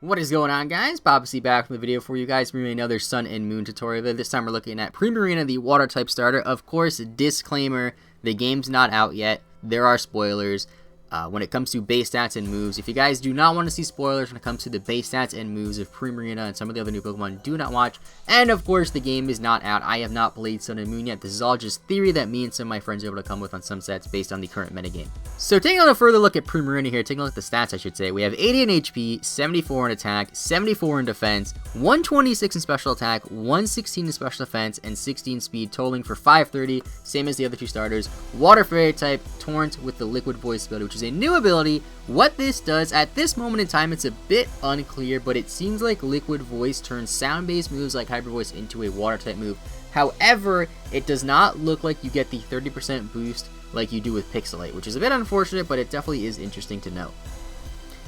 What is going on, guys? Bob back from the video for you guys, bringing another Sun and Moon tutorial. This time we're looking at Primarina, the water type starter. Of course, disclaimer, the game's not out yet. There are spoilers. When it comes to base stats and moves, if you guys do not want to see spoilers when it comes to the base stats and moves of Primarina and some of the other new Pokemon, do not watch. And of course, the game is not out. I have not played Sun and Moon yet. This is all just theory that me and some of my friends are able to come with on some sets based on the current metagame. So taking a further look at Primarina here, taking a look at the stats, I should say, we have 80 in HP, 74 in attack, 74 in defense, 126 in special attack, 116 in special defense, and 16 speed, totaling for 530, same as the other two starters. Water Fairy type, Torrent with the Liquid Voice ability, which is a new ability. What this does, at this moment in time, it's a bit unclear, but it seems like Liquid Voice turns sound-based moves like Hyper Voice into a water-type move. However, it does not look like you get the 30% boost like you do with Pixelate, which is a bit unfortunate, but it definitely is interesting to note.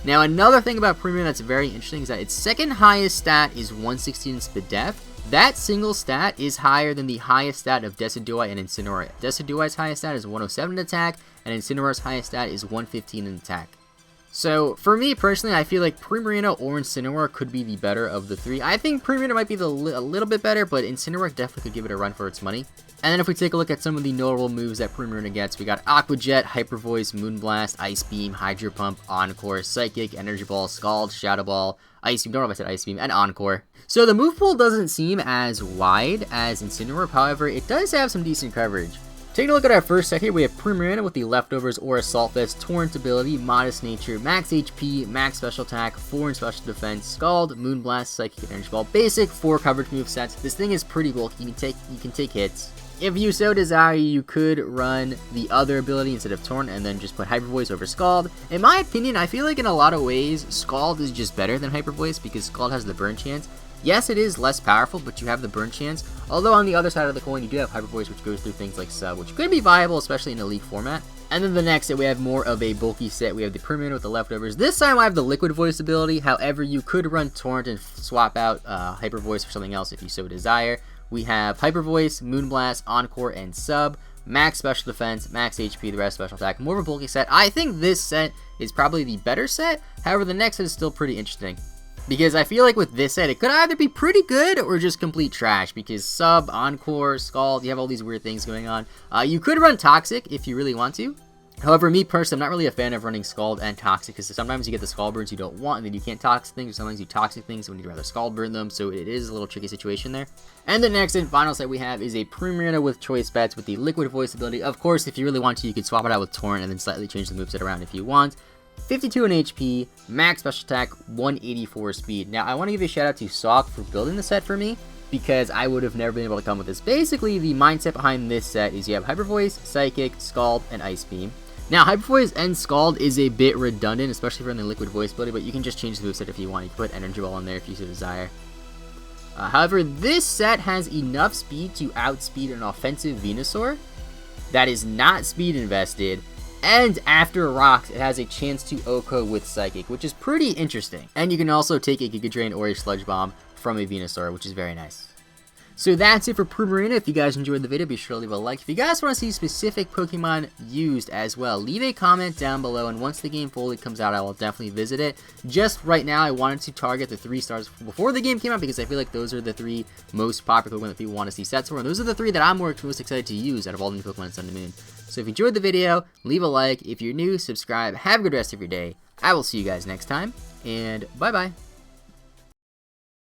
Now, another thing about Primarina that's very interesting is that its second highest stat is 116 in Spadef. That single stat is higher than the highest stat of Decidueye and Incineroar. Decidueye's highest stat is 107 in attack, and Incineroar's highest stat is 115 in attack. So, for me personally, I feel like Primarina or Incineroar could be the better of the three. I think Primarina might be a little bit better, but Incineroar definitely could give it a run for its money. And then if we take a look at some of the notable moves that Primarina gets, we got Aqua Jet, Hyper Voice, Moonblast, Ice Beam, Hydro Pump, Encore, Psychic, Energy Ball, Scald, Shadow Ball, Ice Beam, don't know if I said Ice Beam, and Encore. So the move pool doesn't seem as wide as Incineroar, however, it does have some decent coverage. Taking a look at our first set here, we have Primarina with the Leftovers or Assault Vest, Torrent ability, Modest Nature, Max HP, Max Special Attack, 4 in Special Defense, Scald, Moonblast, Psychic, and Energy Ball. Basic 4 coverage move sets. This thing is pretty bulky. You can take hits. If you so desire, you could run the other ability instead of Torrent and then just put Hyper Voice over Scald. In my opinion, I feel like in a lot of ways, Scald is just better than Hyper Voice because Scald has the burn chance. Yes, it is less powerful, but you have the burn chance. Although on the other side of the coin, you do have Hyper Voice, which goes through things like Sub, which could be viable, especially in a League format. And then the next set, we have more of a bulky set. We have the Primarina with the Leftovers. This time I have the Liquid Voice ability. However, you could run Torrent and swap out Hyper Voice for something else if you so desire. We have Hyper Voice, Moonblast, Encore, and Sub. Max Special Defense, Max HP, the rest Special Attack. More of a bulky set. I think this set is probably the better set. However, the next set is still pretty interesting. Because I feel like with this set, it could either be pretty good or just complete trash. Because Sub, Encore, Scald, you have all these weird things going on. You could run Toxic if you really want to. However, me personally, I'm not really a fan of running Scald and Toxic because sometimes you get the Scald burns you don't want and then you can't Toxic things, or sometimes you Toxic things when you'd rather Scald burn them, so it is a little tricky situation there. And the next and final set we have is a Primarina with Choice Bets with the Liquid Voice ability. Of course, if you really want to, you could swap it out with Torrent and then slightly change the moveset around if you want. 52 in HP, Max Special Attack, 184 Speed. Now, I want to give a shout out to Sock for building the set for me, because I would have never been able to come with this. Basically, the mindset behind this set is you have Hyper Voice, Psychic, Scald, and Ice Beam. Now, Hyper Voice and Scald is a bit redundant, especially for the Liquid Voice ability, but you can just change the moveset if you want. You can put Energy Ball in there if you so desire. However, this set has enough speed to outspeed an offensive Venusaur that is not speed invested, and after rocks, it has a chance to OHKO with Psychic, which is pretty interesting. And you can also take a Giga Drain or a Sludge Bomb from a Venusaur, which is very nice. So that's it for Primarina. If you guys enjoyed the video, be sure to leave a like. If you guys want to see specific Pokemon used as well, leave a comment down below, and once the game fully comes out, I will definitely visit it. Just right now, I wanted to target the 3 stars before the game came out because I feel like those are the 3 most popular Pokemon that people want to see sets for, and those are the 3 that I'm most excited to use out of all the new Pokemon in Sun and Moon. So if you enjoyed the video, leave a like. If you're new, subscribe. Have a good rest of your day. I will see you guys next time, and bye-bye.